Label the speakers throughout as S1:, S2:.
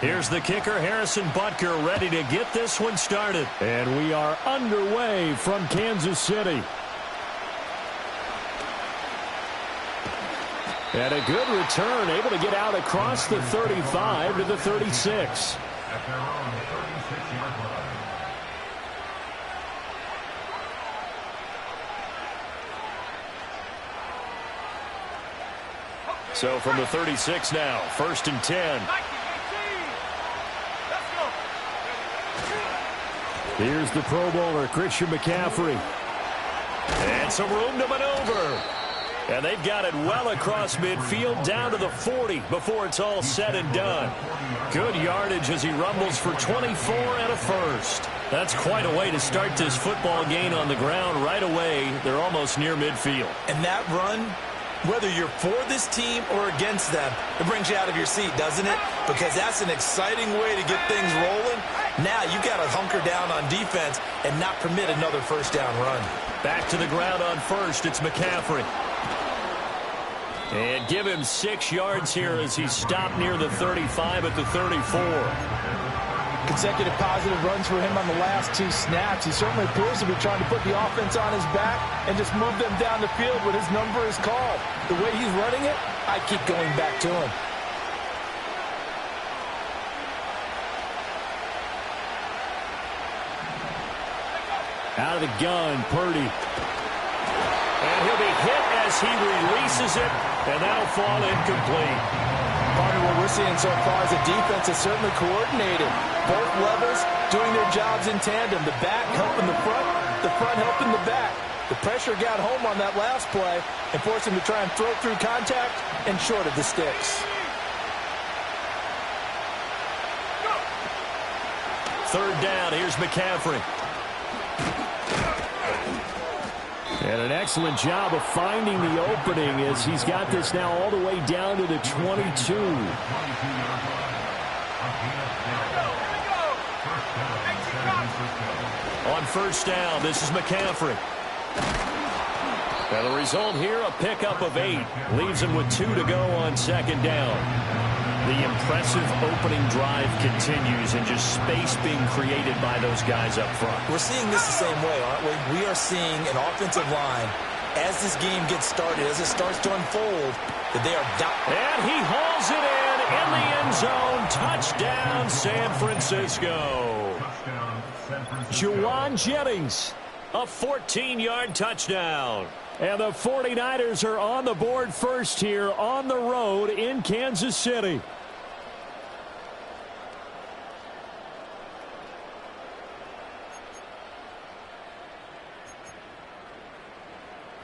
S1: Here's the kicker, Harrison Butker, ready to get this one started. And we are underway from Kansas City. And a good return, able to get out across the 35 to the 36.
S2: At their own 36-yard line.
S1: So from the 36 now, 1st and 10. Here's the Pro Bowler, Christian McCaffrey. And some room to maneuver. And they've got it well across midfield down to the 40 before it's all said and done. Good yardage as he rumbles for 24 and a first. That's quite a way to start this football game on the ground right away. They're almost near midfield.
S3: And that run, whether you're for this team or against them, it brings you out of your seat, doesn't it? Because that's an exciting way to get things rolling. Now you got to hunker down on defense and not permit another first down run.
S1: Back to the ground on first. It's McCaffrey. And give him 6 yards here as he's stopped near the 35 at the 34.
S4: Consecutive positive runs for him on the last 2 snaps. He certainly appears to be trying to put the offense on his back and just move them down the field when his number is called. The way he's running it, I keep going back to him.
S1: Out of the gun, Purdy. And he'll be hit as he releases it, and that'll fall incomplete.
S4: Part of what we're seeing so far is the defense is certainly coordinated. Both levels doing their jobs in tandem. The back helping the front helping the back. The pressure got home on that last play and forced him to try and throw through contact and short of the sticks.
S1: 3rd down, here's McCaffrey. And an excellent job of finding the opening as he's got this now all the way down to the 22. On 1st down, this is McCaffrey. And the result here, a pickup of 8. Leaves him with 2 to go on 2nd down. The impressive opening drive continues and just space being created by those guys up front.
S3: We're seeing this the same way, aren't we? We are seeing an offensive line, as this game gets started, as it starts to unfold, that they are down.
S1: And he hauls it in the end zone. Touchdown, San Francisco. Juwan Jennings, a 14-yard touchdown. And the 49ers are on the board first here on the road in Kansas City.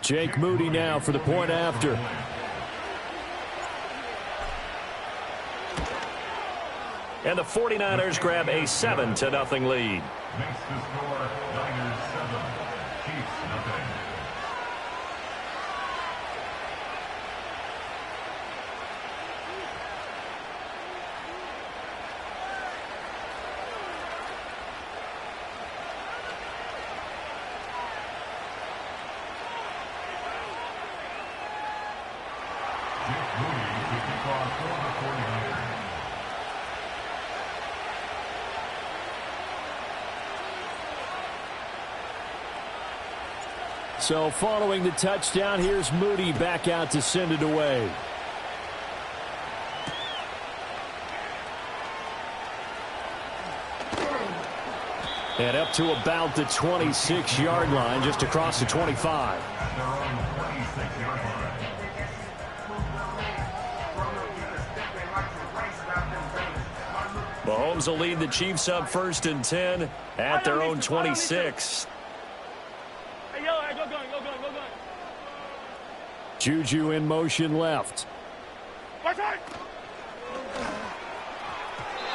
S1: Jake Moody now for the point after. And the 49ers grab a 7-0 lead.
S2: Makes the score Niners 7, Chiefs nothing. Jake Moody to kick off for the 49ers.
S1: So following the touchdown, here's Moody back out to send it away. And up to about the 26-yard line, just across the 25.
S2: At their own 26-yard line.
S1: Mahomes will lead the Chiefs up 1st and 10 at their own 26. Juju in motion left.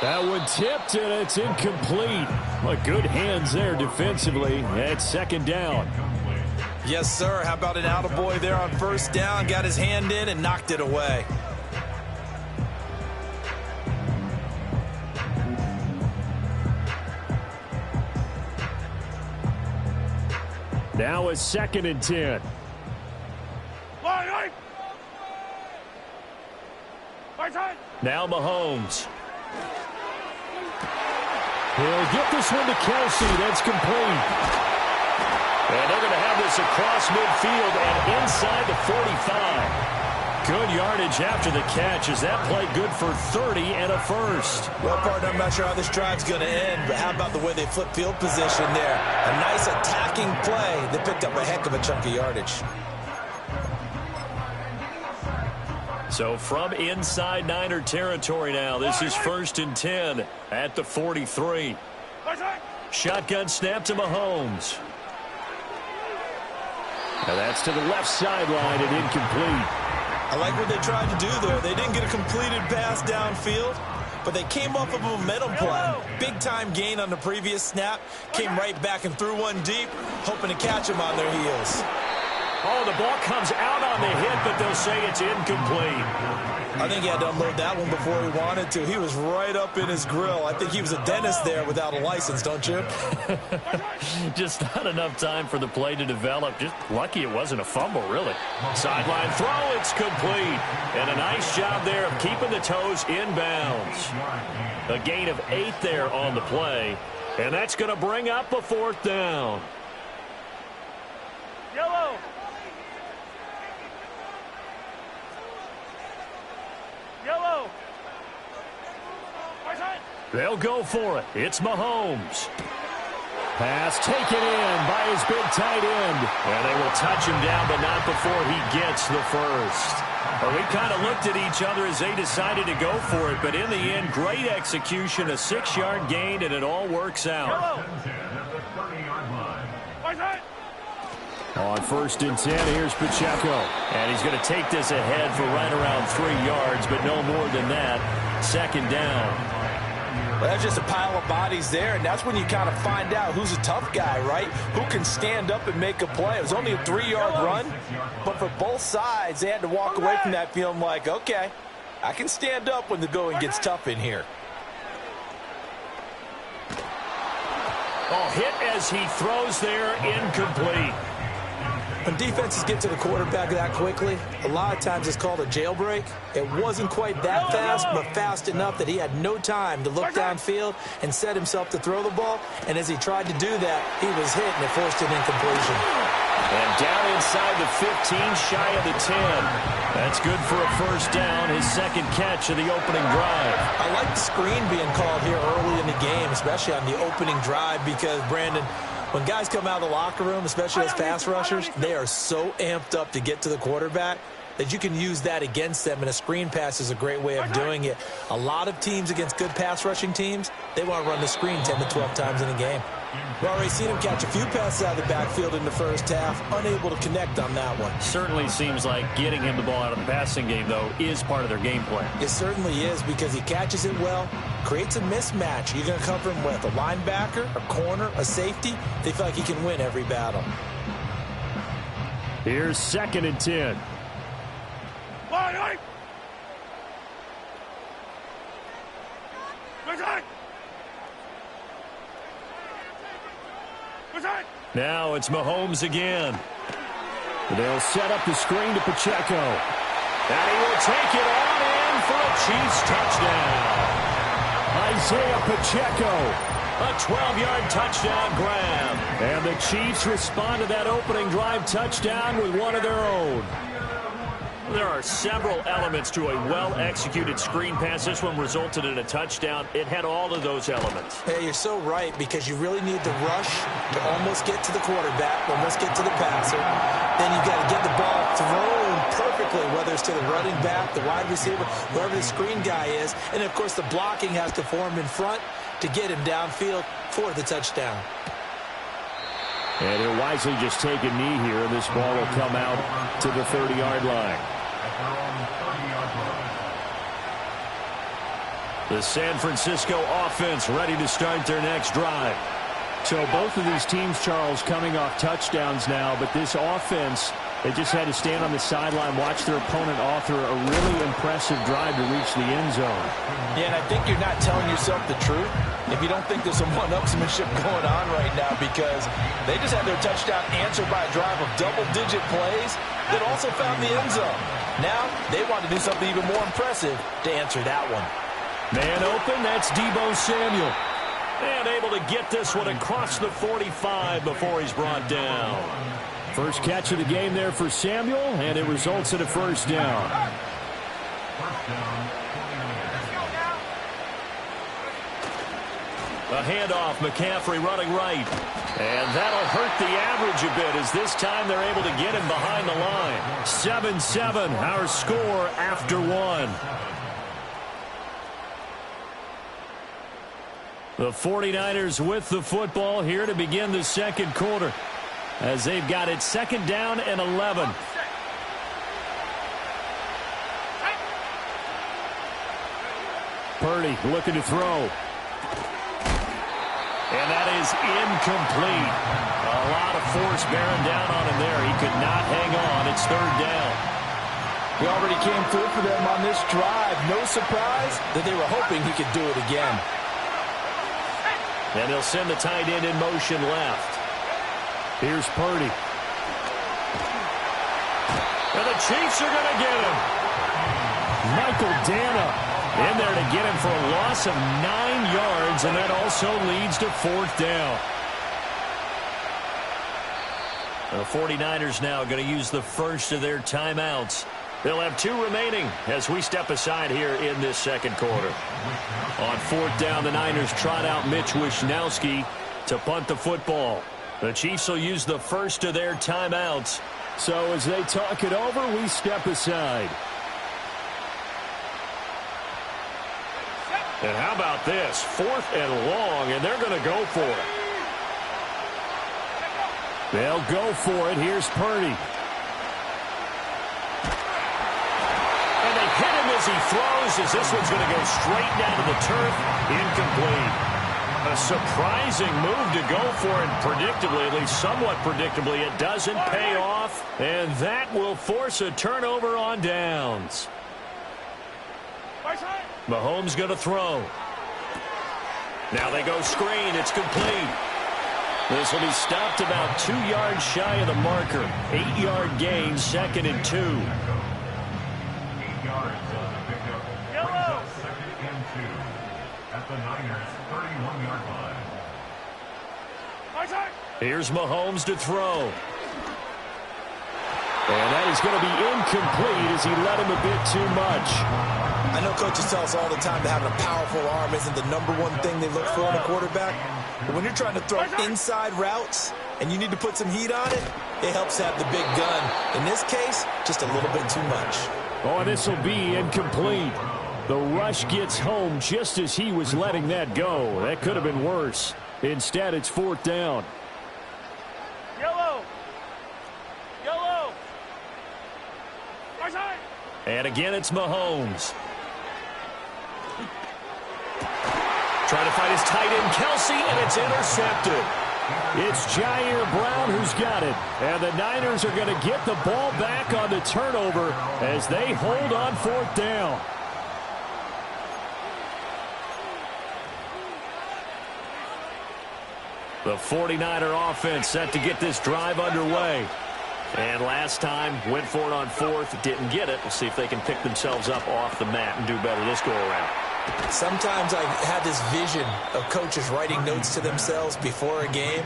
S1: That one tipped and it's incomplete. But good hands there defensively at 2nd down.
S3: Yes, sir. How about an attaboy there on 1st down? Got his hand in and knocked it away.
S1: Now it's 2nd and 10. Now Mahomes. He'll get this one to Kelsey. That's complete. And they're going to have this across midfield and inside the 45. Good yardage after the catch. Is that play good for 30 and a first?
S3: Well, partner, I'm not sure how this drive's going to end, but how about the way they flip field position there? A nice attacking play. They picked up a heck of a chunk of yardage.
S1: So from inside Niner territory now, this is 1st and 10 at the 43. Shotgun snap to Mahomes. Now that's to the left sideline and incomplete.
S3: I like what they tried to do there. They didn't get a completed pass downfield, but they came off of a momentum play. Big-time gain on the previous snap. Came right back and threw one deep, hoping to catch them on their heels.
S1: Oh, the ball comes out on the hit, but they'll say it's incomplete.
S3: I think he had to unload that one before he wanted to. He was right up in his grill. I think he was a dentist there without a license, don't you?
S1: Just not enough time for the play to develop. Just lucky it wasn't a fumble, really. Sideline throw, it's complete. And a nice job there of keeping the toes inbounds. A gain of 8 there on the play. And that's going to bring up a 4th down.
S5: Yellow. Yellow.
S1: They'll go for it. It's Mahomes. Pass taken in by his big tight end. And they will touch him down, but not before he gets the first. Well, we kind of looked at each other as they decided to go for it, but in the end, great execution, a 6-yard gain, and it all works out. On 1st and 10, here's Pacheco. And he's going to take this ahead for right around 3 yards, but no more than that. 2nd down.
S4: Well, that's just a pile of bodies there, and that's when you kind of find out who's a tough guy, right? Who can stand up and make a play. It was only a 3-yard run, but for both sides, they had to walk away from that feeling like, okay, I can stand up when the going gets tough in here.
S1: Oh, hit as he throws there, incomplete.
S3: When defenses get to the quarterback that quickly, a lot of times it's called a jailbreak. It wasn't quite that fast, but fast enough that he had no time to look downfield and set himself to throw the ball. And as he tried to do that, he was hit, and it forced an incompletion.
S1: And down inside the 15, shy of the 10. That's good for a 1st down, his 2nd catch of the opening drive.
S3: I like the screen being called here early in the game, especially on the opening drive, because, Brandon, when guys come out of the locker room, especially as pass rushers, they are so amped up to get to the quarterback that you can use that against them, and a screen pass is a great way of doing it. A lot of teams against good pass rushing teams, they want to run the screen 10 to 12 times in a game. We've already seen him catch a few passes out of the backfield in the first half, unable to connect on that one.
S1: Certainly seems like getting him the ball out of the passing game, though, is part of their game plan.
S3: It certainly is, because he catches it well, creates a mismatch. You're going to cover him with a linebacker, a corner, a safety. They feel like he can win every battle.
S1: Here's 2nd and 10. Now it's Mahomes again. They'll set up the screen to Pacheco. And he will take it on in for a Chiefs touchdown. Isaiah Pacheco, a 12-yard touchdown grab. And the Chiefs respond to that opening drive touchdown with one of their own. There are several elements to a well-executed screen pass. This one resulted in a touchdown. It had all of those elements.
S3: Hey, you're so right, because you really need the rush to almost get to the quarterback, almost get to the passer. Then you got to get the ball thrown perfectly, whether it's to the running back, the wide receiver, whoever the screen guy is. And, of course, the blocking has to form in front to get him downfield for the touchdown.
S1: And he'll wisely just take a knee here, and this ball will come out to the 30-yard line. The San Francisco offense ready to start their next drive. So both of these teams, Charles, coming off touchdowns now, but this offense They just had to stand on the sideline, watch their opponent author a really impressive drive to reach the end zone.
S4: Yeah, and I think you're not telling yourself the truth if you don't think there's some one-upsmanship going on right now, because they just had their touchdown answered by a drive of double-digit plays that also found the end zone. Now they want to do something even more impressive to answer that one.
S1: Man open, that's Deebo Samuel. And able to get this one across the 45 before he's brought down. First catch of the game there for Samuel, and it results in a first down. A handoff, McCaffrey running right. And that'll hurt the average a bit, as this time they're able to get him behind the line. 7-7, our score after one. The 49ers with the football here to begin the second quarter, as they've got it second down and 11. Purdy looking to throw. And that is incomplete. A lot of force bearing down on him there. He could not hang on. It's third down.
S4: He already came through for them on this drive. No surprise that they were hoping he could do it again.
S1: And they'll send the tight end in motion left. Here's Purdy. And the Chiefs are going to get him. Michael Dana in there to get him for a loss of 9 yards, and that also leads to fourth down. The 49ers now going to use the first of their timeouts. They'll have 2 remaining as we step aside here in this second quarter. On fourth down, the Niners trot out Mitch Wishnowsky to punt the football. The Chiefs will use the first of their timeouts. So as they talk it over, we step aside. And how about this? 4th and long, and they're going to go for it. They'll go for it. Here's Purdy. And they hit him as he throws, as this one's going to go straight down to the turf. Incomplete. A surprising move to go for it, predictably, at least somewhat predictably. It doesn't pay off, and that will force a turnover on downs. Mahomes going to throw. Now they go screen. It's complete. This will be stopped about 2 yards shy of the marker. 8-yard gain, 2nd and 2.
S2: 8 yards on the pickup. Yellow. 2nd and 2 at the Niners' 31-yard line.
S1: Here's Mahomes to throw. And that is going to be incomplete as he led him a bit too much.
S3: I know coaches tell us all the time that having a powerful arm isn't the #1 thing they look for in a quarterback. But when you're trying to throw inside routes and you need to put some heat on it, it helps to have the big gun. In this case, just a little bit too much.
S1: Oh, and this will be incomplete. The rush gets home just as he was letting that go. That could have been worse. Instead, it's fourth down.
S5: Yellow. Yellow.
S1: And again, it's Mahomes. Trying to find his tight end, Kelsey, and it's intercepted. It's Jair Brown who's got it. And the Niners are going to get the ball back on the turnover as they hold on fourth down. The 49er offense set to get this drive underway. And last time, went for it on fourth, didn't get it. We'll see if they can pick themselves up off the mat and do better this go-around.
S3: Sometimes I have this vision of coaches writing notes to themselves before a game,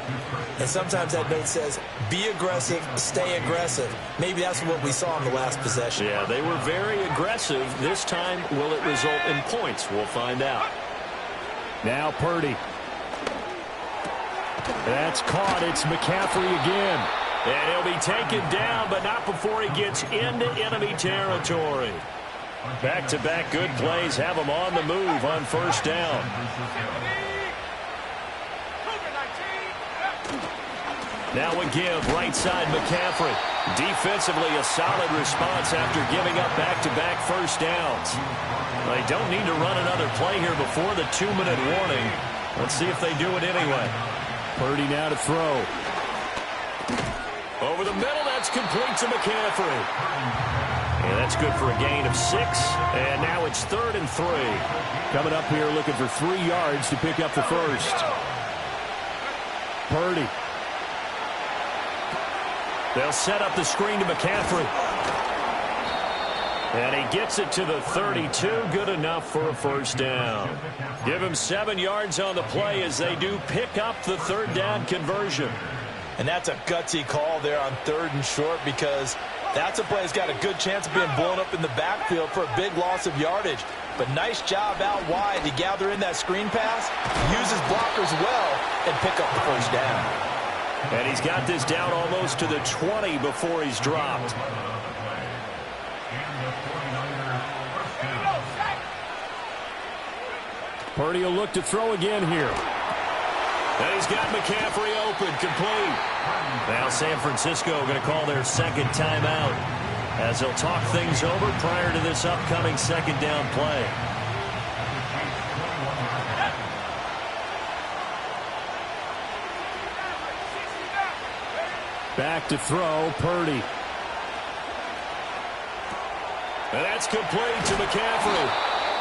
S3: and sometimes that note says, be aggressive, stay aggressive. Maybe that's what we saw in the last possession.
S1: Yeah, they were very aggressive. This time, will it result in points? We'll find out. Now Purdy. That's caught. It's McCaffrey again. And he'll be taken down, but not before he gets into enemy territory. Back-to-back good plays have him on the move on first down. Now a give, right side McCaffrey. Defensively, a solid response after giving up back-to-back first downs. They don't need to run another play here before the 2-minute warning. Let's see if they do it anyway. Purdy now to throw. Over the middle, that's it's complete to McCaffrey. And that's good for a gain of 6. And now it's 3rd and 3.
S6: Coming up here looking for 3 yards to pick up the first. Purdy.
S1: They'll set up the screen to McCaffrey. And he gets it to the 32. Good enough for a first down. Give him 7 yards on the play as they do pick up the 3rd down conversion.
S4: And that's a gutsy call there on 3rd and short, because that's a play that's got a good chance of being blown up in the backfield for a big loss of yardage. But nice job out wide to gather in that screen pass, use his blockers well, and pick up the first down.
S1: And he's got this down almost to the 20 before he's dropped.
S6: Purdy will look to throw again here.
S1: And he's got McCaffrey open, complete. Now San Francisco going to call their second timeout as they'll talk things over prior to this upcoming 2nd down play.
S6: Back to throw, Purdy.
S1: And that's complete to McCaffrey.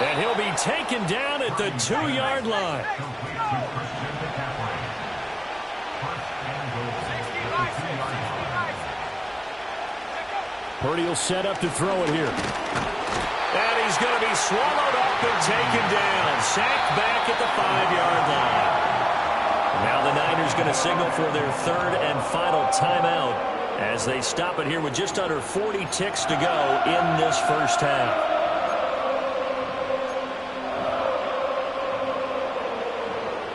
S1: And he'll be taken down at the 2-yard line.
S6: Purdy will set up to throw it here.
S1: And he's going to be swallowed up and taken down. Sacked back at the 5-yard line. Now the Niners going to signal for their 3rd and final timeout as they stop it here with just under 40 ticks to go in this first half.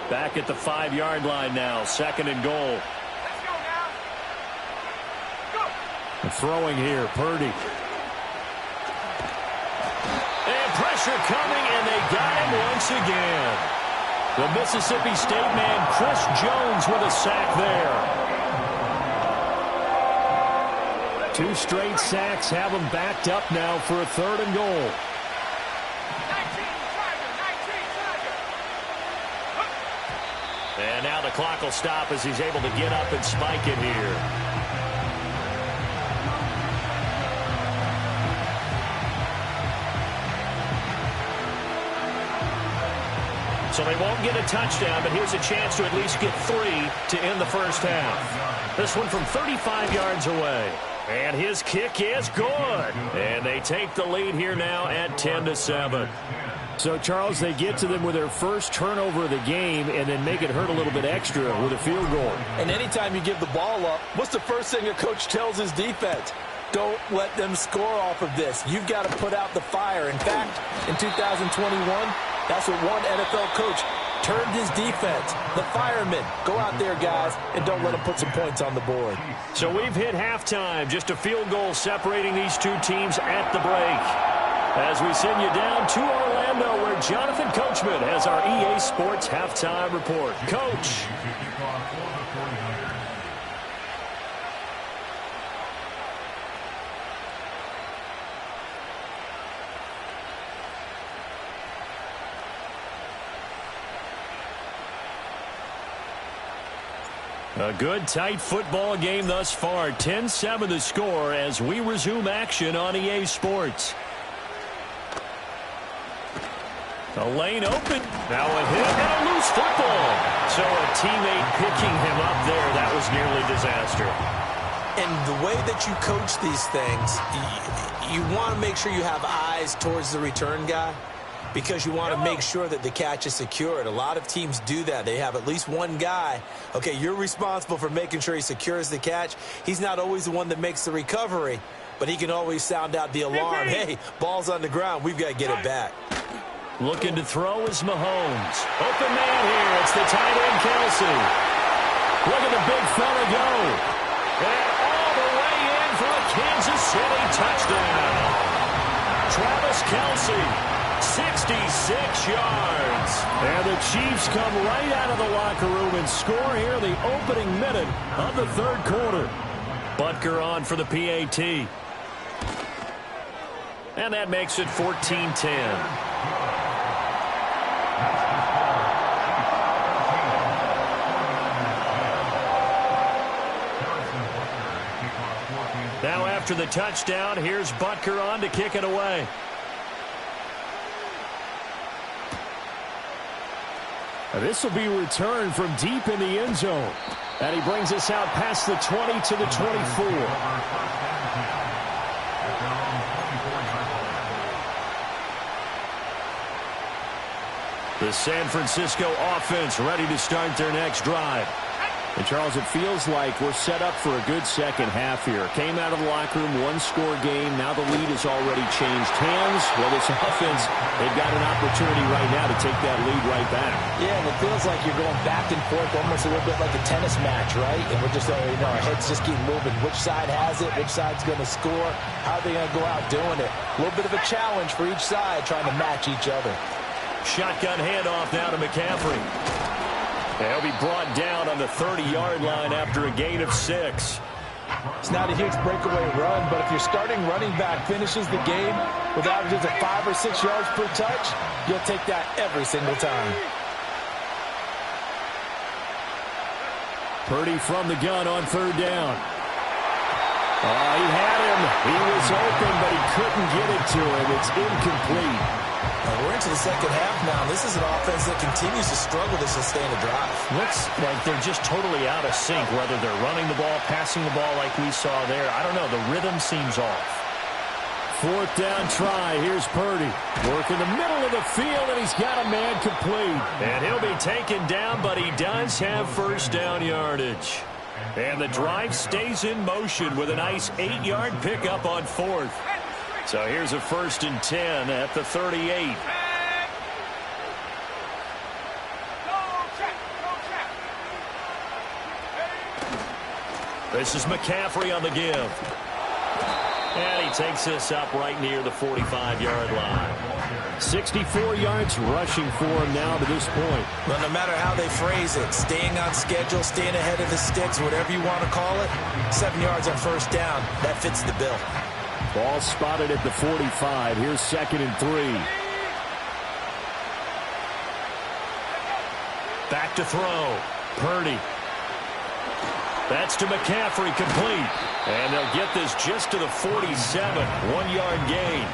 S1: Back at the 5-yard line now, 2nd and goal.
S6: Throwing here, Purdy.
S1: And pressure coming, and they got him once again. The Mississippi State man, Chris Jones, with a sack there.
S6: 2 straight sacks have him backed up now for a 3rd and goal.
S1: And now the clock will stop as he's able to get up and spike it here. So they won't get a touchdown, but here's a chance to at least get 3 to end the first half. This one from 35 yards away. And his kick is good. And they take the lead here now at 10-7.
S6: So, Charles, they get to them with their first turnover of the game and then make it hurt a little bit extra with a field goal.
S4: And anytime you give the ball up, what's the first thing a coach tells his defense? Don't let them score off of this. You've got to put out the fire. In fact, in 2021, that's what one NFL coach turned his defense. The firemen. Go out there, guys, and don't let them put some points on the board.
S1: So we've hit halftime. Just a field goal separating these two teams at the break. As we send you down to Orlando, where Jonathan Coachman has our EA Sports halftime report. Coach. A good, tight football game thus far. 10-7 the score as we resume action on EA Sports. A lane open. Now a hit and a loose football. So a teammate picking him up there. That was nearly disaster.
S3: And the way that you coach these things, you want to make sure you have eyes towards the return guy, because you want to make sure that the catch is secured. A lot of teams do that. They have at least one guy. Okay, you're responsible for making sure he secures the catch. He's not always the one that makes the recovery, but he can always sound out the alarm. Hey, ball's on the ground. We've got to get it back.
S1: Looking to throw is Mahomes. Open man here. It's the tight end, Kelsey. Look at the big fella go. And all the way in for a Kansas City touchdown. Travis Kelsey, 66 yards.
S6: And the Chiefs come right out of the locker room and score here in the opening minute of the third quarter.
S1: Butker on for the PAT. And that makes it 14-10. after the touchdown, here's Butker on to kick it away.
S6: This will be returned from deep in the end zone. And he brings us out past the 20 to the 24.
S1: The San Francisco offense ready to start their next drive.
S6: And, Charles, it feels like we're set up for a good second half here. Came out of the locker room, one-score game. Now the lead has already changed hands. Well, this offense, they've got an opportunity right now to take that lead right back.
S4: Yeah, and it feels like you're going back and forth almost a little bit like a tennis match, right? And we're just, our heads just keep moving. Which side has it? Which side's going to score? How are they going to go out doing it? A little bit of a challenge for each side trying to match each other.
S1: Shotgun handoff now to McCaffrey. He'll be brought down on the 30-yard line after a gain of 6.
S4: It's not a huge breakaway run, but if your starting running back finishes the game with averages of 5 or 6 yards per touch, you'll take that every single time.
S6: Purdy from the gun on third down. Oh, he had him. He was open, but he couldn't get it to him. It's incomplete.
S3: We're into the second half now. This is an offense that continues to struggle to sustain a drive.
S1: Looks like they're just totally out of sync, whether they're running the ball, passing the ball like we saw there. I don't know. The rhythm seems off.
S6: Fourth down try. Here's Purdy. Working the middle of the field, and he's got a man complete.
S1: And he'll be taken down, but he does have first down yardage. And the drive stays in motion with a nice 8-yard pickup on fourth. So here's a 1st and 10 at the 38. This is McCaffrey on the give. And he takes this up right near the 45-yard line.
S6: 64 yards rushing for him now to this point.
S3: Well, no matter how they phrase it, staying on schedule, staying ahead of the sticks, whatever you want to call it, 7 yards on first down, that fits the bill.
S6: Ball spotted at the 45. Here's 2nd and 3.
S1: Back to throw. Purdy. That's to McCaffrey, complete. And they'll get this just to the 47. 1-yard gain.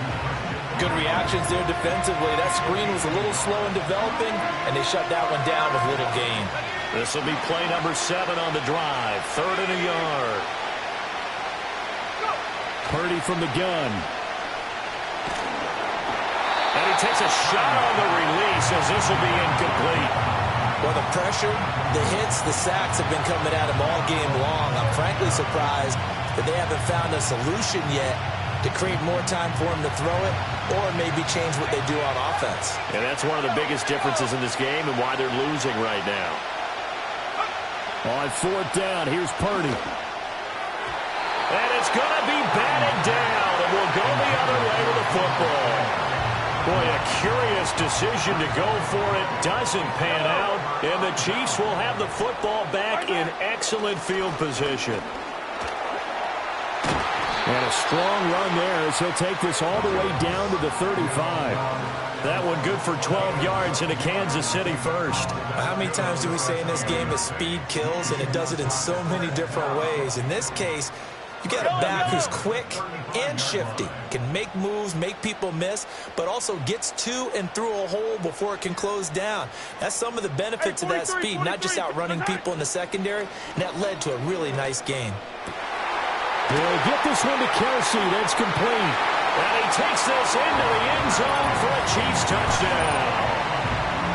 S4: Good reactions there defensively. That screen was a little slow in developing, and they shut that one down with little gain.
S1: This will be play number 7 on the drive. 3rd and a yard.
S6: Purdy from the gun.
S1: And he takes a shot on the release as this will be incomplete.
S3: Well, the pressure, the hits, the sacks have been coming at him all game long. I'm frankly surprised that they haven't found a solution yet to create more time for him to throw it or maybe change what they do on offense.
S1: And that's one of the biggest differences in this game and why they're losing right now.
S6: On 4th down, here's Purdy.
S1: And it's going to be batted down, and we'll go the other way with the football. Boy, a curious decision to go for it. Doesn't pan out, and the Chiefs will have the football back in excellent field position.
S6: And a strong run there as he'll take this all the way down to the 35.
S1: That one good for 12 yards into Kansas City first.
S3: How many times do we say in this game that speed kills, and it does it in so many different ways? In this case, you got a back who's quick and shifty, can make moves, make people miss, but also gets to and through a hole before it can close down. That's some of the benefits of that speed, not just outrunning people in the secondary, and that led to a really nice gain.
S6: He'll get this one to Kelsey. That's complete.
S1: And he takes this into the end zone for a Chiefs touchdown.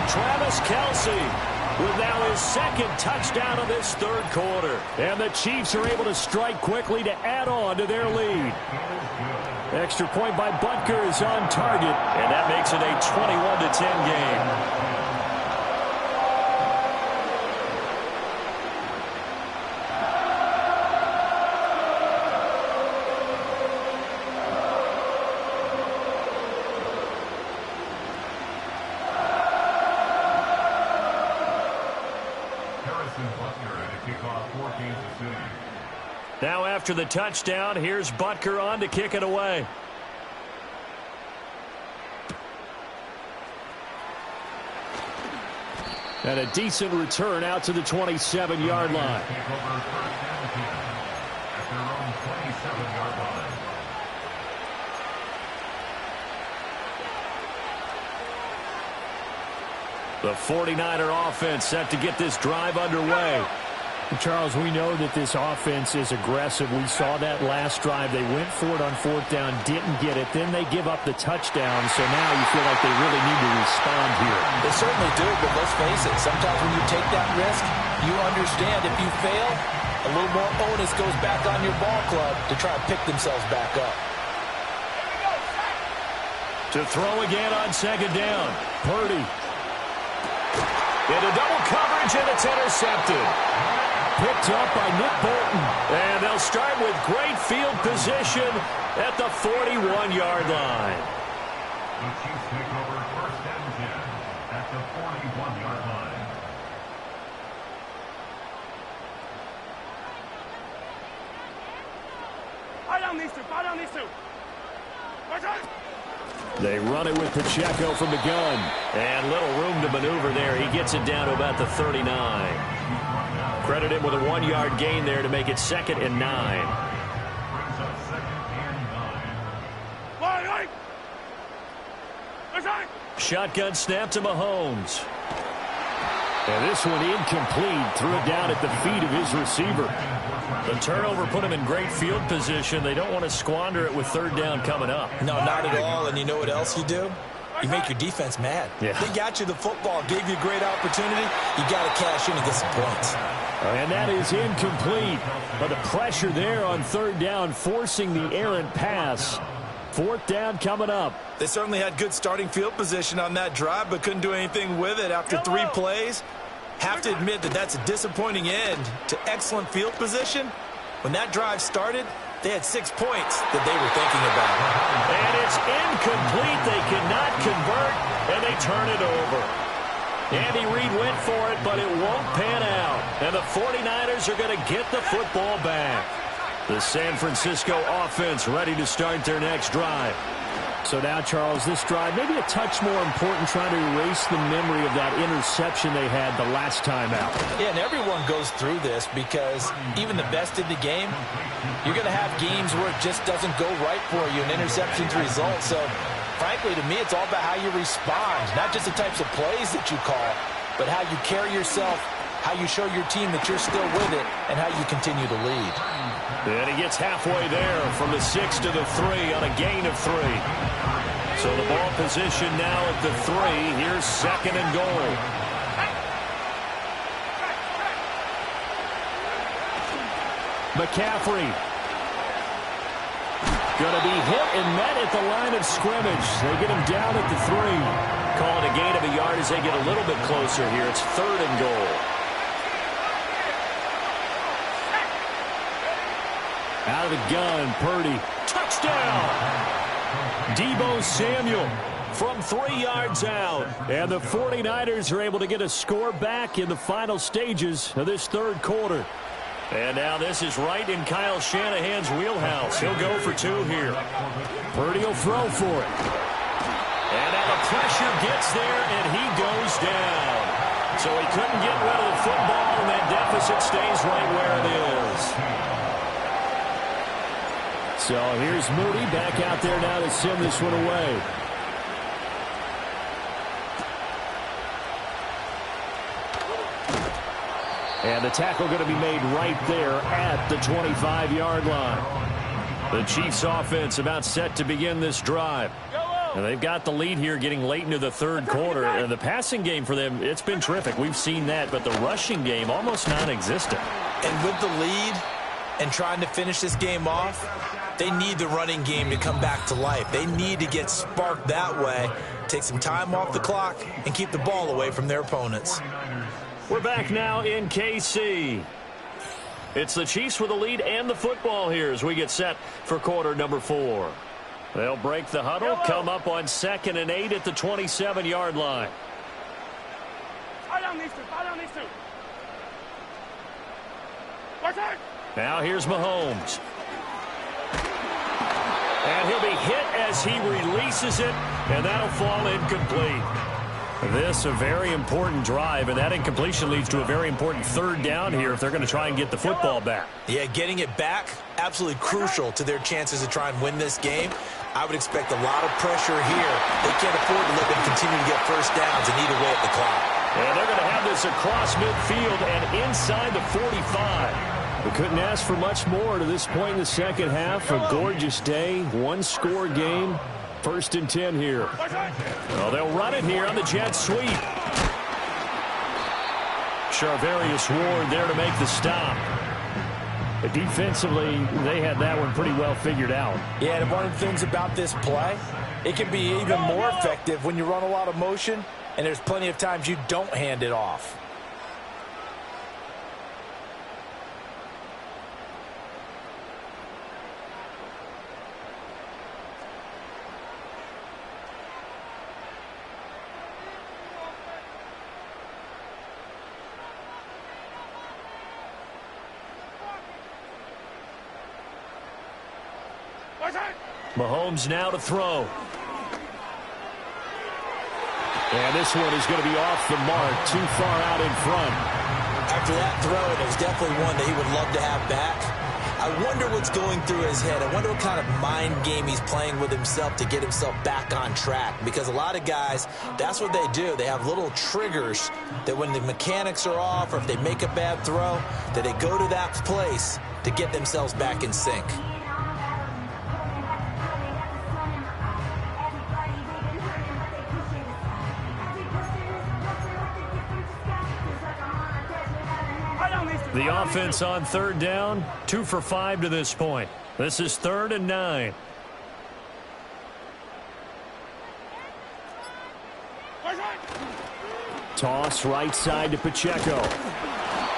S1: Travis Kelsey with now his 2nd touchdown of this 3rd quarter.
S6: And the Chiefs are able to strike quickly to add on to their lead. Extra point by Butker is on target.
S1: And that makes it a 21-10 game. Now after the touchdown, here's Butker on to kick it away.
S6: And a decent return out to the 27-yard line.
S1: The 49er offense set to get this drive underway.
S6: Charles, we know that this offense is aggressive. We saw that last drive. They went for it on 4th down, didn't get it. Then they give up the touchdown, so now you feel like they really need to respond here.
S4: They certainly do, but let's face it, sometimes when you take that risk, you understand if you fail, a little more onus goes back on your ball club to try to pick themselves back up.
S1: To throw again on 2nd down. Purdy. Into double coverage, and it's intercepted. Picked up by Nick Bolton. And they'll start with great field position at the 41-yard line.
S2: The Chiefs take over 1st and 10 at the 41-yard line.
S5: Fire down these two. Fire down these two. Watch out.
S1: They run it with Pacheco from the gun. And little room to maneuver there. He gets it down to about the 39. Credit him with a 1-yard gain there to make it 2nd and 9.
S2: Brings up 2nd and 9.
S1: Shotgun snap to Mahomes. And this one incomplete. Threw it down at the feet of his receiver. The turnover put him in great field position. They don't want to squander it with 3rd down coming up.
S4: No, not at all. And you know what else you do? You make your defense mad.
S1: Yeah.
S4: They got you the football, gave you a great opportunity. You got to cash in and get some points.
S1: And that is incomplete. But the pressure there on 3rd down, forcing the errant pass. 4th down coming up.
S4: They certainly had good starting field position on that drive, but couldn't do anything with it after 3 plays. Have to admit that that's a disappointing end to excellent field position. When that drive started, they had 6 points that they were thinking about.
S1: And it's incomplete. They cannot convert, and they turn it over. Andy Reid went for it, but it won't pan out. And the 49ers are going to get the football back. The San Francisco offense ready to start their next drive.
S6: So now, Charles, this drive maybe a touch more important, trying to erase the memory of that interception they had the last time out.
S4: Yeah, and everyone goes through this because even the best in the game, you're going to have games where it just doesn't go right for you, and interceptions result. So, frankly, to me, it's all about how you respond, not just the types of plays that you call, but how you carry yourself, how you show your team that you're still with it, and how you continue to lead.
S1: And he gets halfway there from the 6 to the 3 on a gain of 3. So the ball position now at the 3. Here's 2nd and goal. McCaffrey. Going to be hit and met at the line of scrimmage. They get him down at the 3. Calling a gain of a yard as they get a little bit closer here. It's 3rd and goal. Out of the gun, Purdy. Touchdown! Deebo Samuel from 3 yards out. And the 49ers are able to get a score back in the final stages of this 3rd quarter. And now this is right in Kyle Shanahan's wheelhouse. He'll go for 2 here. Purdy will throw for it. And now the pressure gets there, and he goes down. So he couldn't get rid of the football, and that deficit stays right where it is. So here's Moody back out there now to send this one away. And the tackle going to be made right there at the 25-yard line. The Chiefs offense about set to begin this drive. And they've got the lead here getting late into the 3rd quarter. And the passing game for them, it's been terrific. We've seen that, but the rushing game almost non-existent.
S4: And with the lead and trying to finish this game off, they need the running game to come back to life. They need to get sparked that way, take some time off the clock, and keep the ball away from their opponents.
S1: We're back now in KC. It's the Chiefs with the lead and the football here as we get set for quarter number 4. They'll break the huddle, come up on 2nd and 8 at the 27-yard line.
S5: Fire down these two. Fire down these two. Watch out.
S1: Now here's Mahomes. And he'll be hit as he releases it, and that'll fall incomplete. This a very important drive, and that incompletion leads to a very important 3rd down here if they're going to try and get the football back.
S4: Yeah, getting it back, absolutely crucial to their chances to try and win this game.
S3: I would expect a lot of pressure here. They can't afford to let them continue to get first downs and eat away at the clock.
S1: And they're going to have this across midfield and inside the 45.
S6: We couldn't ask for much more to this point in the second half. A gorgeous day, one-score game. 1st and 10 here.
S1: Well, they'll run it here on the jet sweep. Charvarius Ward there to make the stop. But defensively, they had that one pretty well figured out.
S4: Yeah, and one of the things about this play, it can be even more effective when you run a lot of motion, and there's plenty of times you don't hand it off.
S1: Mahomes now to throw. And this one is going to be off the mark, too far out in front.
S3: After that throw, it was definitely one that he would love to have back. I wonder what's going through his head. I wonder what kind of mind game he's playing with himself to get himself back on track. Because a lot of guys, that's what they do. They have little triggers that when the mechanics are off or if they make a bad throw, that they go to that place to get themselves back in sync.
S1: The offense on 3rd down, 2 for 5 to this point. This is 3rd and 9.
S6: Toss right side to Pacheco.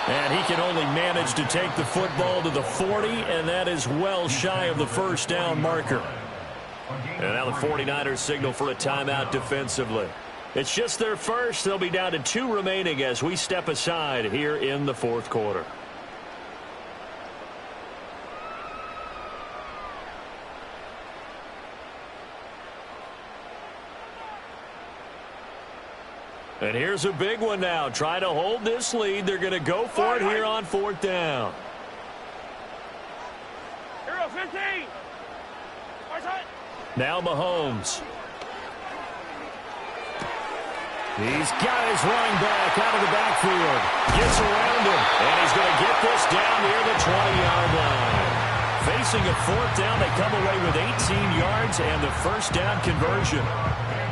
S1: And he can only manage to take the football to the 40, and that is well shy of the first down marker. And now the 49ers signal for a timeout defensively. It's just their first. They'll be down to 2 remaining as we step aside here in the 4th quarter. And here's a big one now. Trying to hold this lead. They're going to go for it here on 4th down.
S5: Hero 15.
S1: Now Mahomes. He's got his running back out of the backfield. Gets around him. And he's going to get this down near the 20-yard line. Facing a 4th down, they come away with 18 yards and the first down conversion.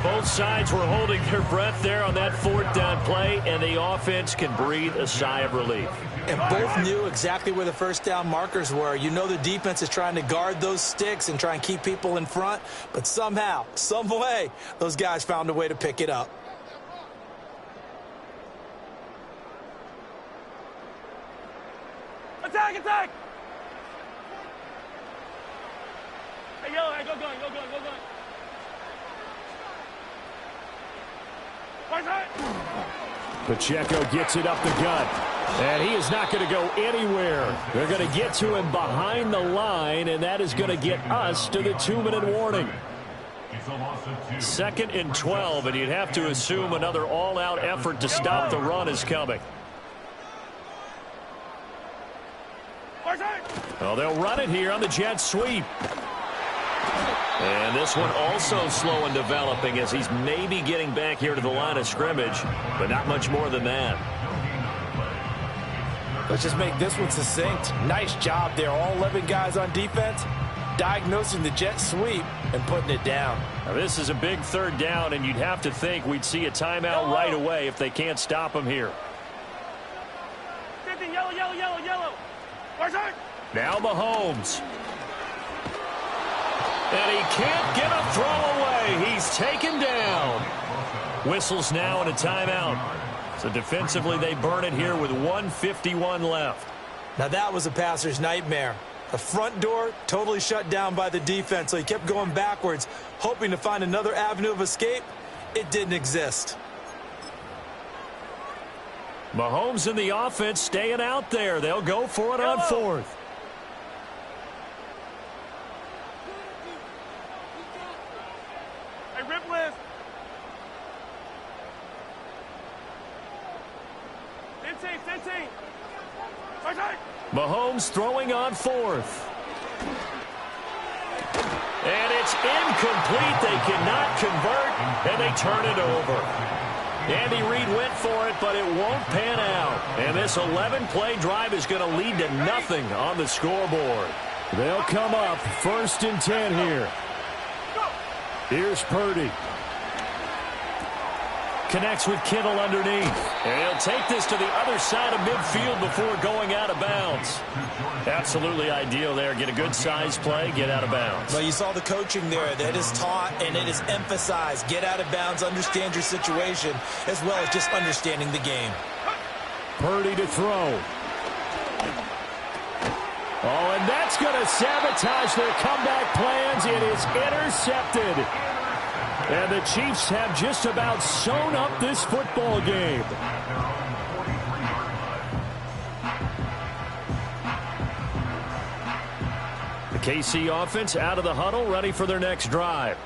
S1: Both sides were holding their breath there on that 4th down play, and the offense can breathe a sigh of relief.
S3: And both knew exactly where the first down markers were. You know the defense is trying to guard those sticks and try and keep people in front, but somehow, some way, those guys found a way to pick it up.
S5: Attack, attack! Hey, yellow, hey, go going, go going, go going.
S6: Pacheco gets it up the gut.
S1: And he is not going to go anywhere. They're going to get to him behind the line, and that is going to get us to the 2-minute warning. 2nd and 12, and you'd have to assume another all-out effort to stop the run is coming. Well, they'll run it here on the jet sweep. And this one also slow in developing as he's maybe getting back here to the line of scrimmage, but not much more than that.
S4: Let's just make this one succinct. Nice job there. All 11 guys on defense diagnosing the jet sweep and putting it down.
S1: Now, this is a big 3rd down, and you'd have to think we'd see a timeout right away if they can't stop him here.
S5: Yellow, yellow, yellow, yellow.
S1: Now Mahomes. And he can't get a throw away. He's taken down. Whistles now and a timeout. So defensively, they burn it here with 1:51 left.
S3: Now that was a passer's nightmare. The front door totally shut down by the defense, so he kept going backwards, hoping to find another avenue of escape. It didn't exist.
S1: Mahomes and the offense staying out there. They'll go for it on 4th.
S5: Hey, rip list. 15.
S1: Mahomes throwing on 4th. And It's incomplete. They cannot convert, and they turn it over. Andy Reid went for it, but it won't pan out. And this 11-play drive is going to lead to nothing on the scoreboard.
S6: They'll come up 1st and 10 here. Here's Purdy.
S1: Connects with Kittle underneath. And he'll take this to the other side of midfield before going out of bounds. Absolutely ideal there. Get a good size play, get out of bounds.
S3: Well, you saw the coaching there. That is taught and it is emphasized. Get out of bounds, understand your situation, as well as just understanding the game.
S6: Purdy to throw. Oh, and that's going to sabotage their comeback plans. It is intercepted. And the Chiefs have just about sewn up this football game.
S1: The KC offense out of the huddle, ready for their next drive.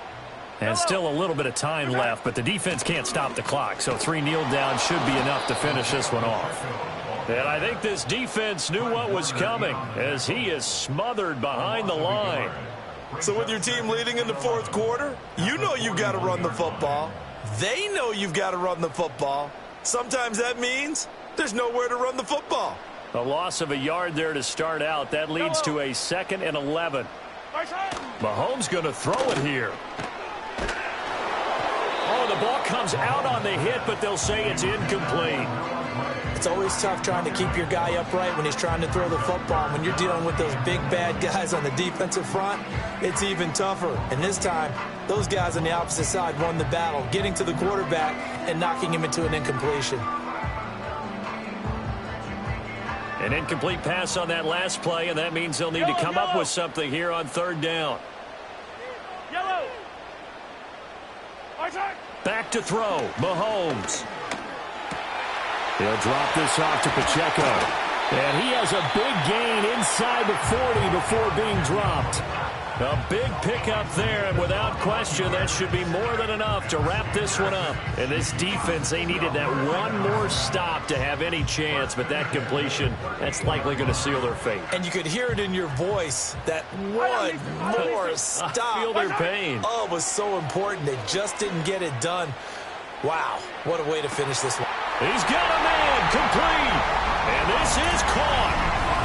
S1: And still a little bit of time left, but the defense can't stop the clock. So 3 kneel downs should be enough to finish this one off. And I think this defense knew what was coming as he is smothered behind the line.
S3: So with your team leading in the 4th quarter, you know you've got to run the football. They know you've got to run the football. Sometimes that means there's nowhere to run the football.
S1: A loss of a yard there to start out. That leads to a 2nd and 11. Mahomes going to throw it here. Oh, the ball comes out on the hit, but they'll say it's incomplete.
S3: It's always tough trying to keep your guy upright when he's trying to throw the football. When you're dealing with those big, bad guys on the defensive front, it's even tougher. And this time, those guys on the opposite side won the battle, getting to the quarterback and knocking him into an incompletion.
S1: An incomplete pass on that last play, and that means they'll need to come up with something here on 3rd down.
S5: Yellow.
S1: Back to throw, Mahomes.
S6: He'll drop this off to Pacheco. And he has a big gain inside the 40 before being dropped.
S1: A big pickup there, and without question, that should be more than enough to wrap this one up. And this defense, they needed that one more stop to have any chance, but that completion, that's likely going to seal their fate.
S3: And you could hear it in your voice, that one more stop.
S1: I feel their pain.
S3: Oh, it was so important. They just didn't get it done. Wow, what a way to finish this one.
S1: He's got a man complete. And this is caught.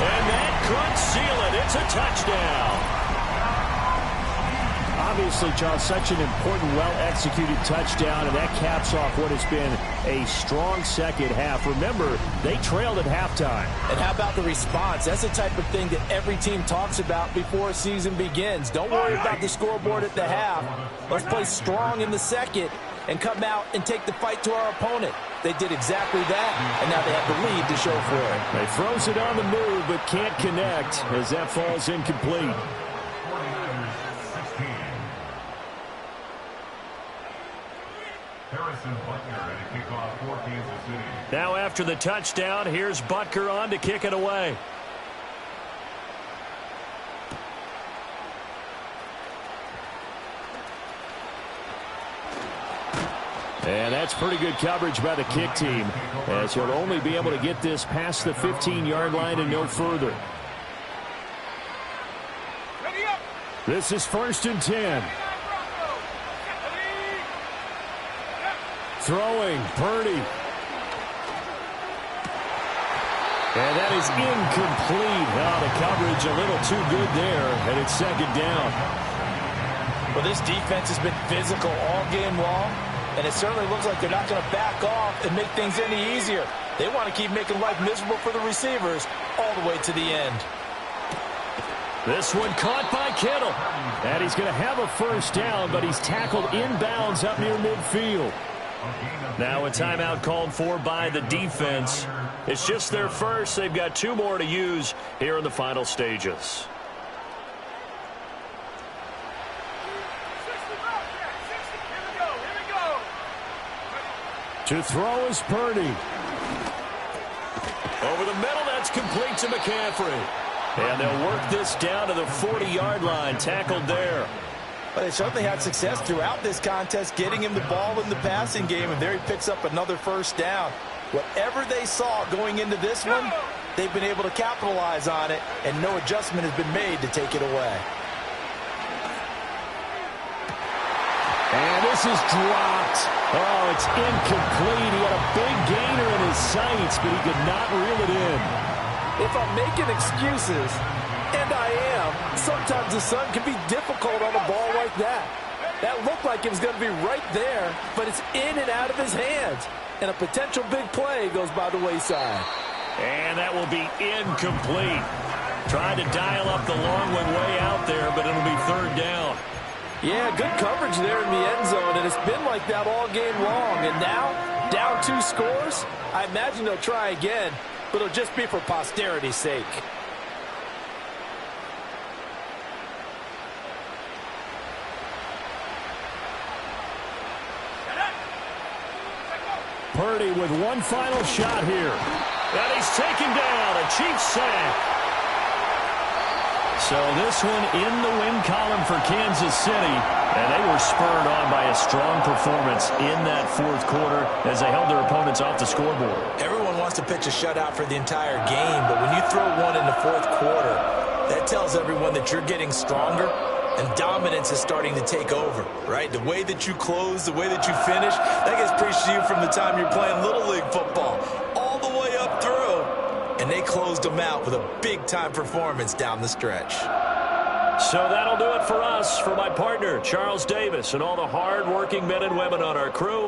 S1: And that could seal it. It's a touchdown.
S6: Obviously, Charles, such an important, well-executed touchdown, and that caps off what has been a strong second half. Remember, they trailed at halftime.
S4: And how about the response? That's the type of thing that every team talks about before a season begins. Don't worry about the scoreboard at the half. Let's play strong in the second and come out and take the fight to our opponent. They did exactly that, and now they have the lead to show for it.
S6: They throws it on the move, but can't connect as that falls incomplete.
S1: Now after the touchdown, here's Butker on to kick it away.
S6: And that's pretty good coverage by the kick team, as he'll only be able to get this past the 15-yard line and no further. This is 1st and 10. Throwing, Purdy. And that is incomplete. Now the coverage a little too good there, and it's 2nd down.
S4: Well, this defense has been physical all game long, and it certainly looks like they're not going to back off and make things any easier. They want to keep making life miserable for the receivers all the way to the end.
S1: This one caught by Kittle.
S6: And he's going to have a 1st down, but he's tackled inbounds up near midfield.
S1: Now a timeout called for by the defense. It's just their first. They've got 2 more to use here in the final stages.
S6: To throw is Purdy.
S1: Over the middle, that's complete to McCaffrey. And they'll work this down to the 40-yard line. Tackled there.
S4: But they certainly had success throughout this contest getting him the ball in the passing game, and there he picks up another 1st down. Whatever they saw going into this one, they've been able to capitalize on it, and no adjustment has been made to take it away.
S1: pass is dropped. Oh, it's incomplete. He had a big gainer in his sights, but he could not reel it in.
S4: If I'm making excuses, and I am, sometimes the sun can be difficult on a ball like that. That looked like it was going to be right there, but it's in and out of his hands. And a potential big play goes by the wayside.
S1: And that will be incomplete. Tried to dial up the long one way out there, but it'll be third down.
S4: Yeah, good coverage there in the end zone, and it's been like that all game long. And now, down 2 scores, I imagine they'll try again, but it'll just be for posterity's sake.
S1: Purdy with one final shot here. And he's taken down. A Chiefs sack. So this one in the win column for Kansas City. And they were spurred on by a strong performance in that fourth quarter as they held their opponents off the scoreboard.
S3: Everyone wants to pitch a shutout for the entire game, but when you throw one in the fourth quarter, that tells everyone that you're getting stronger and dominance is starting to take over, right? The way that you close, the way that you finish, that gets preached to you from the time you're playing Little League football all the way up through. And they closed them out with a big-time performance down the stretch.
S1: So that'll do it for us. For my partner, Charles Davis, and all the hard-working men and women on our crew.